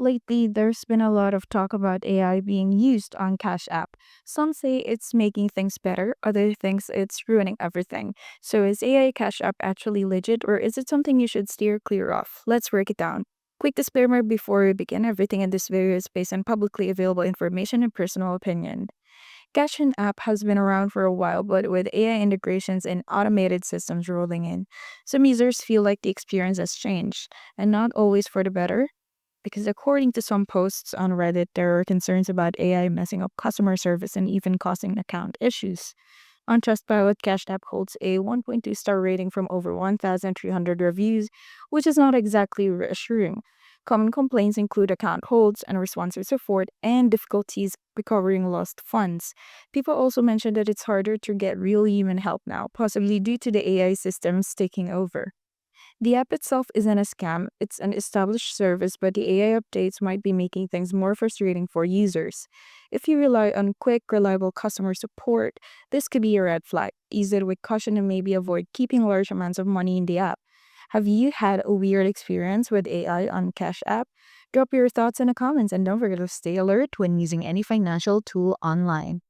Lately, there's been a lot of talk about AI being used on Cash App. Some say it's making things better, others think it's ruining everything. So is AI Cash App actually legit or is it something you should steer clear of? Let's break it down. Quick disclaimer before we begin, everything in this video is based on publicly available information and personal opinion. Cash App has been around for a while, but with AI integrations and automated systems rolling in, some users feel like the experience has changed, and not always for the better. Because according to some posts on Reddit, there are concerns about AI messing up customer service and even causing account issues. On Trustpilot, Cash App holds a 1.2 star rating from over 1,300 reviews, which is not exactly reassuring. Common complaints include account holds, unresponsive support, and difficulties recovering lost funds. People also mentioned that it's harder to get real human help now, possibly due to the AI systems taking over. The app itself isn't a scam, it's an established service, but the AI updates might be making things more frustrating for users. If you rely on quick, reliable customer support, this could be a red flag. Use it with caution and maybe avoid keeping large amounts of money in the app. Have you had a weird experience with AI on Cash App? Drop your thoughts in the comments and don't forget to stay alert when using any financial tool online.